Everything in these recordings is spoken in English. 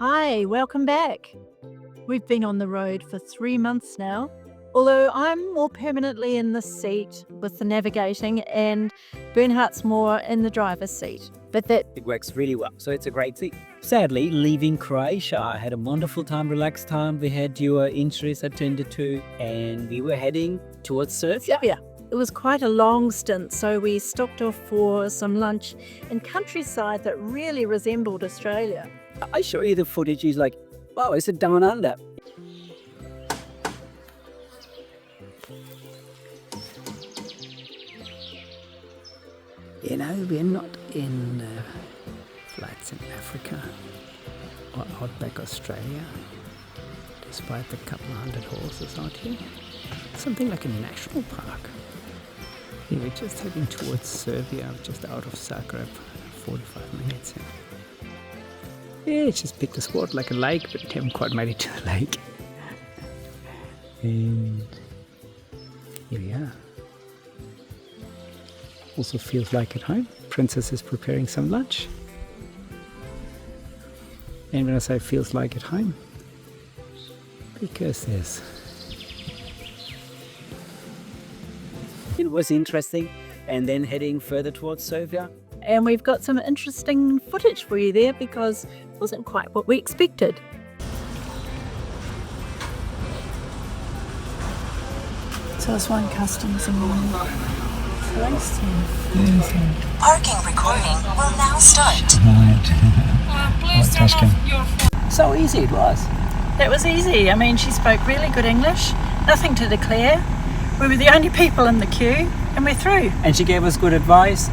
Hi, welcome back. We've been on the road for 3 months now, although I'm more permanently in the seat with the navigating and Bernhardt's more in the driver's seat. But It works really well, so it's a great thing. Sadly, leaving Croatia, I had a wonderful time, relaxed time. We had your interest attended to, and we were heading towards Serbia. it was quite a long stint, so we stopped off for some lunch in countryside that really resembled Australia. I show you the footage, he's like, wow, it's a down under. You know, we're not in flats in Africa or outback Australia, despite the couple of hundred horses out here. Something like a national park. Yeah, we're just heading towards Serbia, just out of Zagreb, 45 minutes. Yeah, just picked a spot like a lake, but it haven't quite made it to the lake. And here we are. Also feels like at home. Princess is preparing some lunch. And when I say feels like at home, because it was interesting. And then heading further towards Serbia. And we've got some interesting footage for you there because it wasn't quite what we expected. So it's one customs and Parking recording will now start. Please turn off your phone. So easy it was. That was easy. I mean, she spoke really good English, nothing to declare. We were the only people in the queue and we're through. And she gave us good advice.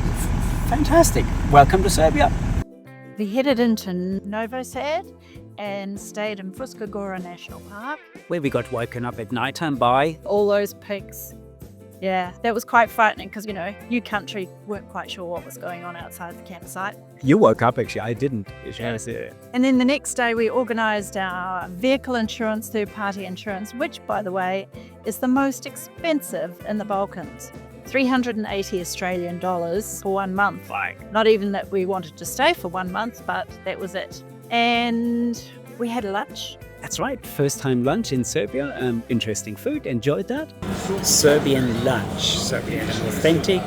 Fantastic. Welcome to Serbia. We headed into Novi Sad and stayed in Fruška Gora National Park. Where we got woken up at nighttime by All those pigs. Yeah, that was quite frightening because, new country, weren't quite sure what was going on outside the campsite. You woke up actually, I didn't. And then the next day we organised our vehicle insurance, third-party insurance, which, by the way, is the most expensive in the Balkans. 380 Australian dollars for 1 month. Not even that we wanted to stay for 1 month, but that was it. And we had lunch. That's right, first time lunch in Serbia. Interesting food, enjoyed that. Serbian lunch. So we had an authentic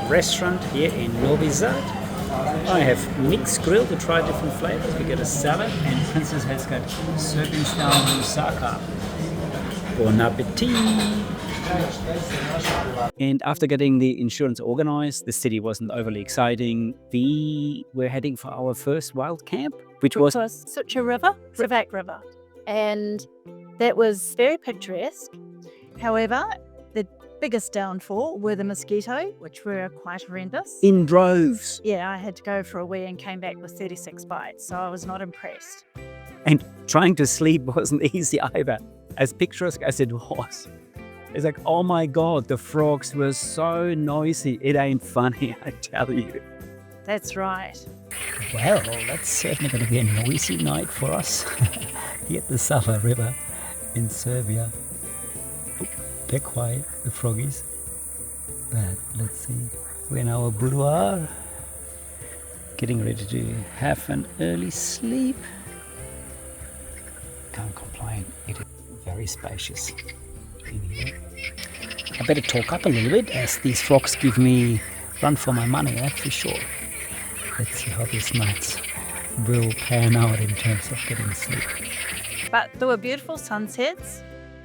restaurant here in Novi Sad. I have mixed grill to try different flavors. We got a salad and Princess has got Serbian style moussaka. Bon appetit! And after getting the insurance organized, the city wasn't overly exciting. We were heading for our first wild camp, which was such a river, Savac River. And that was very picturesque. However, the biggest downfall were the mosquito, which were quite horrendous. in droves. Yeah, I had to go for a wee and came back with 36 bites, so I was not impressed. And trying to sleep wasn't easy either. As picturesque as it was. It's like, oh my God, the frogs were so noisy. It ain't funny, I tell you. That's right. Well, that's certainly going to be a noisy night for us here at the Sava River in Serbia. Oh, they're quiet, the froggies. But let's see, we're in our boudoir, getting ready to have an early sleep. Can't complain, it is very spacious in here. I better talk up a little bit as these frogs give me run for my money, that's for sure. Let's see how these nights will pan out in terms of getting sleep. But there were beautiful sunsets,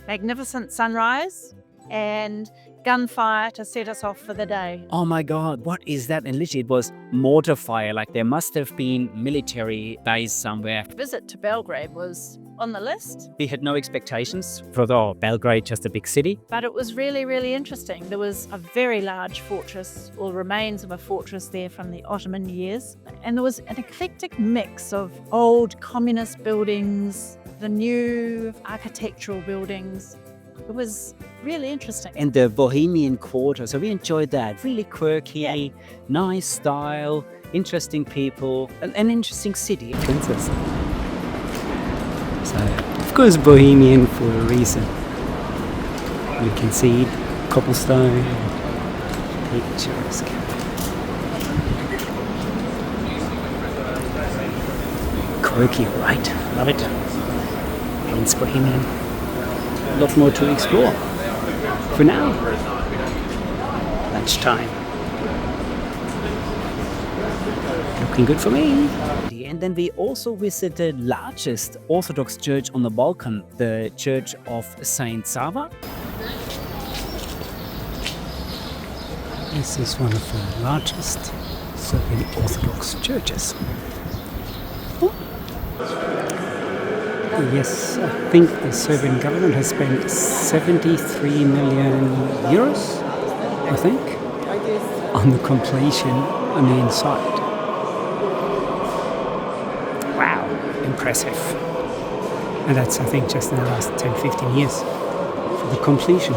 magnificent sunrise, and gunfire to set us off for the day. Oh my God, what is that? And literally it was mortar fire, like there must have been military base somewhere. Visit to Belgrade was on the list, We had no expectations for Belgrade, just a big city. but it was really, really interesting. There was a very large fortress, or remains of a fortress there from the Ottoman years, and there was an eclectic mix of old communist buildings, the new architectural buildings. It was really interesting. And the Bohemian Quarter, so we enjoyed that. Really quirky, nice style, interesting people, an interesting city. Princess. So, of course, Bohemian for a reason. You can see cobblestone, picturesque. Turkey, right? Love it. Prince Bohemian. A lot more to explore. For now, lunchtime. Looking good for me. And then we also visited the largest Orthodox church on the Balkan, the Church of Saint Sava. This is one of the largest Serbian Orthodox churches. Oh. Yes, I think the Serbian government has spent 73 million euros, I think, on the completion on the inside. Wow, impressive. And that's, I think, just in the last 10-15 years for the completion.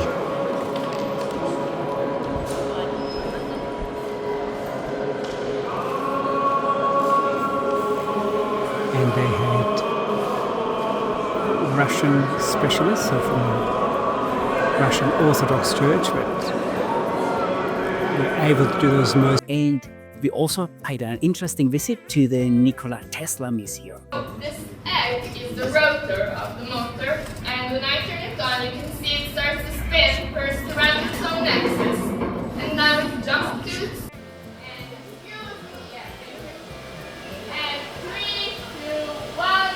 And they had Russian specialists, so from the Russian Orthodox Church, but were able to do those most. And we also paid an interesting visit to the Nikola Tesla Museum. This egg is the rotor of the motor, and when I turn it on, you can see it starts to spin first around its own axis, and now it jumps to its and 3, 2, 1.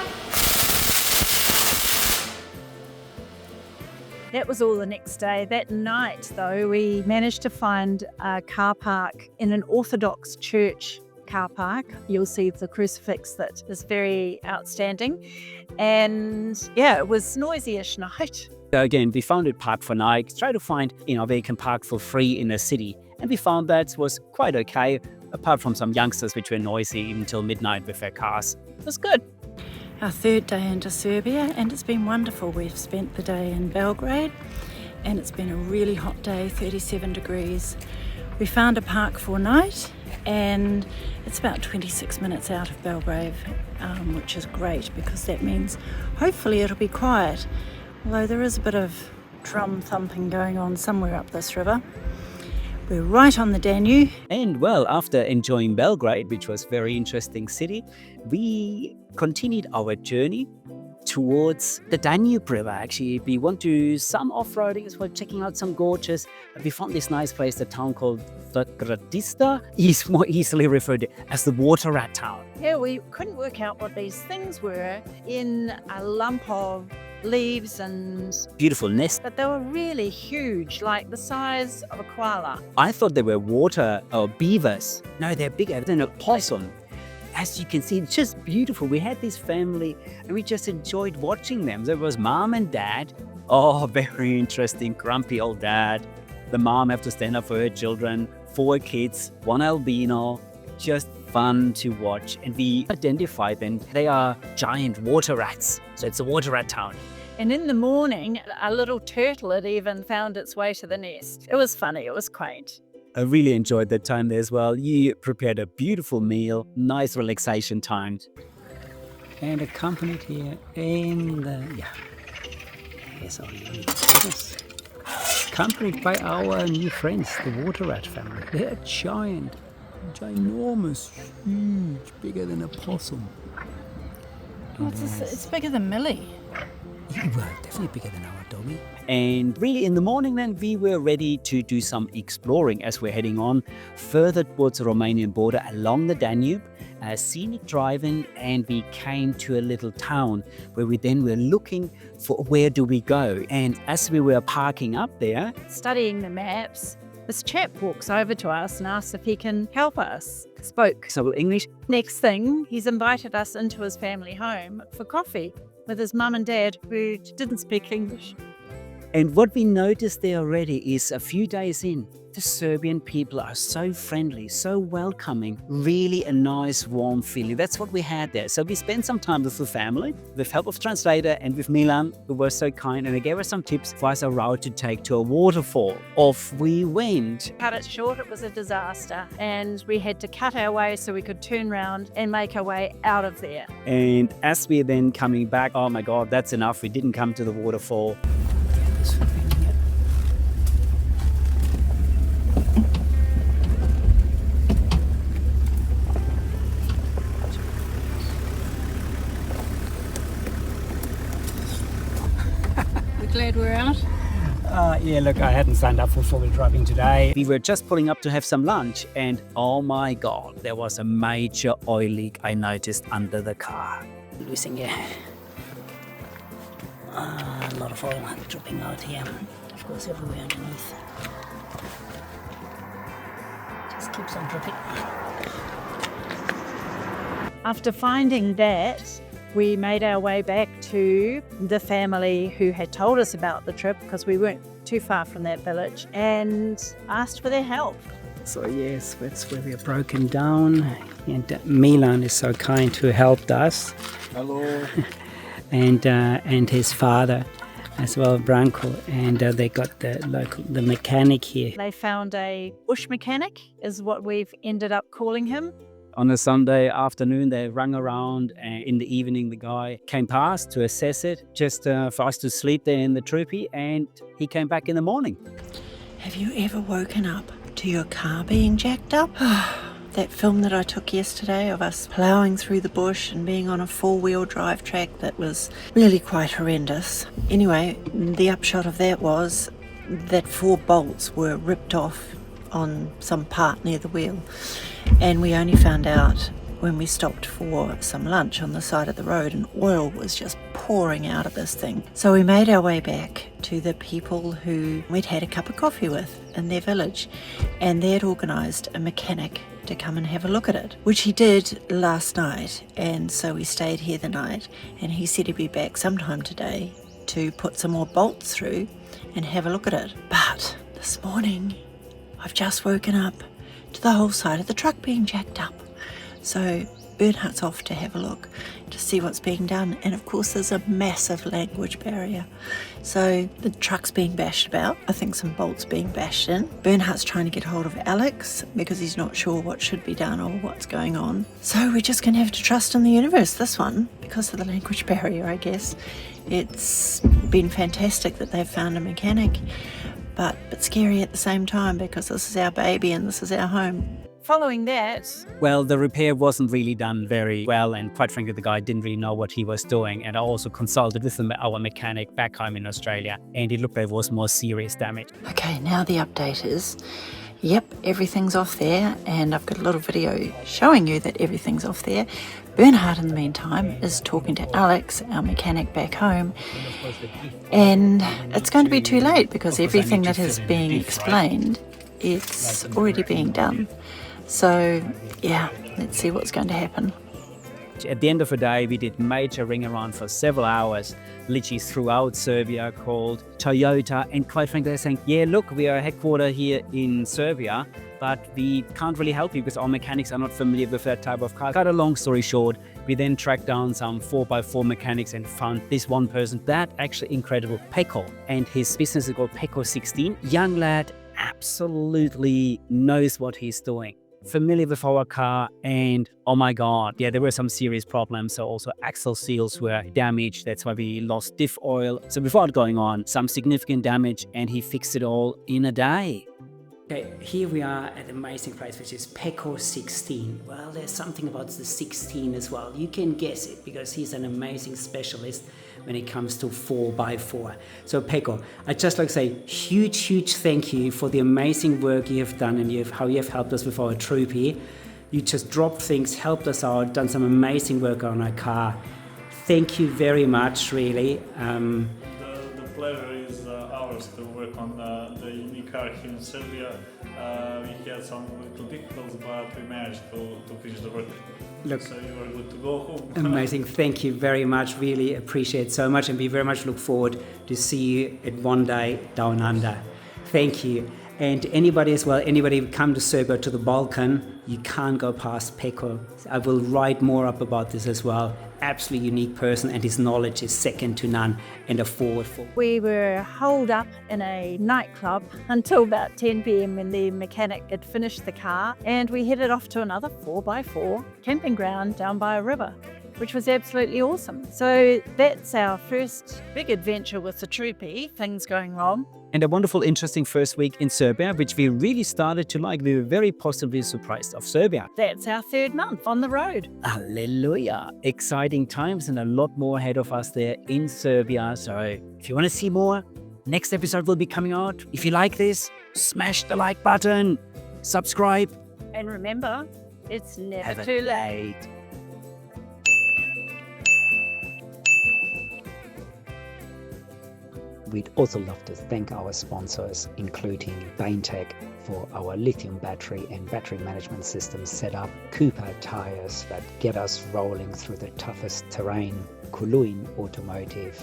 That was all the next day. That night, though, we managed to find a car park in an Orthodox church car park. You'll see the crucifix that is very outstanding. And yeah, it was noisy-ish night. Again, we found it parked for night. Try to find, where you can park for free in the city. And we found that was quite okay, apart from some youngsters which were noisy even till midnight with their cars. It was good. Our third day into Serbia, and it's been wonderful. We've spent the day in Belgrade, and it's been a really hot day, 37 degrees. We found a park for night, and it's about 26 minutes out of Belgrade, which is great because that means hopefully it'll be quiet, although there is a bit of drum thumping going on somewhere up this river. We're right on the Danube. And well, after enjoying Belgrade, which was a very interesting city, we continued our journey towards the Danube River. Actually, we went to some off-roading as well, checking out some gorges. We found this nice place, the town called Gradista, is more easily referred to as the water rat town. Yeah, we couldn't work out what these things were in a lump of leaves and beautiful nest, but they were really huge, like the size of a koala. I thought they were water or beavers. No, they're bigger than a possum. As you can see, it's just beautiful. We had this family and we just enjoyed watching them. There was mom and dad. Oh, very interesting, grumpy old dad. The mom had to stand up for her children, 4 kids, 1 albino. Just fun to watch. And we identified them. They are giant water rats. So it's a water rat town. And in the morning, a little turtle had even found its way to the nest. It was funny, it was quaint. I really enjoyed that time there as well. You prepared a beautiful meal, nice relaxation time. And accompanied here in the, here's our new business. Accompanied by our new friends, the water rat family. They're giant, ginormous, huge, bigger than a possum. It's bigger than Millie. Well, definitely bigger than our doggy. And really in the morning then we were ready to do some exploring as we're heading on further towards the Romanian border along the Danube, scenic driving, and we came to a little town where we then were looking for where do we go. And as we were parking up there, studying the maps, this chap walks over to us and asks if he can help us. Spoke so English. Next thing, he's invited us into his family home for coffee with his mum and dad who didn't speak English. And what we noticed there already is a few days in, the Serbian people are so friendly, so welcoming, really a nice, warm feeling. That's what we had there. So we spent some time with the family, with help of translator and with Milan, who was so kind, and they gave us some tips for us a route to take to a waterfall. Off we went. Cut it short, it was a disaster, and we had to cut our way so we could turn around and make our way out of there. And as we're then coming back, oh my God, that's enough. We didn't come to the waterfall. glad we're out. Yeah, look, I hadn't signed up for four-wheel driving today. We were just pulling up to have some lunch, and oh my God, there was a major oil leak I noticed under the car. Losing air. A lot of oil dropping out here. Of course, everywhere underneath. Just keeps on dripping. After finding that, we made our way back to the family who had told us about the trip, because we weren't too far from that village, and asked for their help. So yes, that's where we are broken down. And Milan is so kind who helped us. Hello. and his father as well, Branko, and they got the mechanic here. They found a bush mechanic, is what we've ended up calling him. On a Sunday afternoon, they rang around, and in the evening, the guy came past to assess it, just for us to sleep there in the Troopy, and he came back in the morning. Have you ever woken up to your car being jacked up? That film that I took yesterday of us ploughing through the bush and being on a four-wheel drive track, that was really quite horrendous. Anyway, the upshot of that was that 4 bolts were ripped off on some part near the wheel, and we only found out when we stopped for some lunch on the side of the road, and oil was just pouring out of this thing. So we made our way back to the people who we'd had a cup of coffee with in their village, and they had organised a mechanic to come and have a look at it, which he did last night. And so we stayed here the night, and he said he'd be back sometime today to put some more bolts through and have a look at it. But this morning I've just woken up to the whole side of the truck being jacked up. So Bernhardt's off to have a look to see what's being done, and of course there's a massive language barrier. So the truck's being bashed about, I think some bolts being bashed in. Bernhardt's trying to get hold of Alex because he's not sure what should be done or what's going on. So we're just going to have to trust in the universe, this one, because of the language barrier, I guess. It's been fantastic that they've found a mechanic, but scary at the same time, because this is our baby and this is our home. Following that, Well, the repair wasn't really done very well, and quite frankly, the guy didn't really know what he was doing. And I also consulted with our mechanic back home in Australia, and it looked like it was more serious damage. Okay, now the update is, yep, everything's off there, and I've got a little video showing you that everything's off there. Bernhardt, in the meantime, is talking to Alex, our mechanic back home, and it's going to be too late because everything that is being explained, it's already being done. So, yeah, let's see what's going to happen. At the end of the day, we did major ring around for several hours, literally throughout Serbia, called Toyota, and quite frankly, they're saying, yeah, look, we are headquartered here in Serbia, but we can't really help you because our mechanics are not familiar with that type of car. Cut a long story short, we then tracked down some 4x4 mechanics and found this one person, that actually incredible Peko, and his business is called Peko 16. Young lad, absolutely knows what he's doing. Familiar with our car, and oh my God, yeah, there were some serious problems. So also axle seals were damaged. That's why we lost diff oil. So before going on, some significant damage, and he fixed it all in a day. Okay, here we are at an amazing place, which is Peko 16. Well, there's something about the 16 as well. You can guess it because he's an amazing specialist when it comes to 4x4. So Peko, I'd just like to say huge thank you for the amazing work you have done, and how you have helped us with our Troopy. You just dropped things, helped us out, done some amazing work on our car. Thank you very much, really. The pleasure is ours to work on the unique car here in Serbia. We had some little difficulties, but we managed to finish the work. Look, so you are good to go home. Amazing. Thank you very much. Really appreciate it so much, and we very much look forward to see you at one day down under. Thank you. And anybody as well, anybody who come to Serbia, to the Balkan, you can't go past Peko. I will write more up about this as well. Absolutely unique person, and his knowledge is second to none, and a forward for. we were holed up in a nightclub until about 10 p.m. when the mechanic had finished the car, and we headed off to another 4x4 camping ground down by a river. which was absolutely awesome. So that's our first big adventure with the Troopy, things going wrong. And a wonderful, interesting first week in Serbia, which we really started to like. We were very positively surprised of Serbia. That's our third month on the road. Hallelujah. Exciting times and a lot more ahead of us there in Serbia. So if you want to see more, next episode will be coming out. If you like this, smash the like button, subscribe. And remember, it's never Have too a late. late. We'd also love to thank our sponsors, including BainTech for our lithium battery and battery management system setup, Cooper tires that get us rolling through the toughest terrain, Kuluin Automotive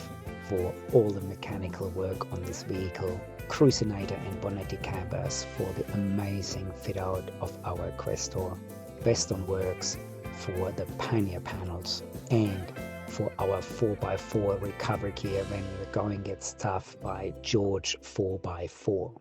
for all the mechanical work on this vehicle, Cruisinator and Bonetti campers for the amazing fit out of our Questor, Beston Works for the Pioneer panels, and for our 4x4 recovery gear when the going gets tough by George 4x4.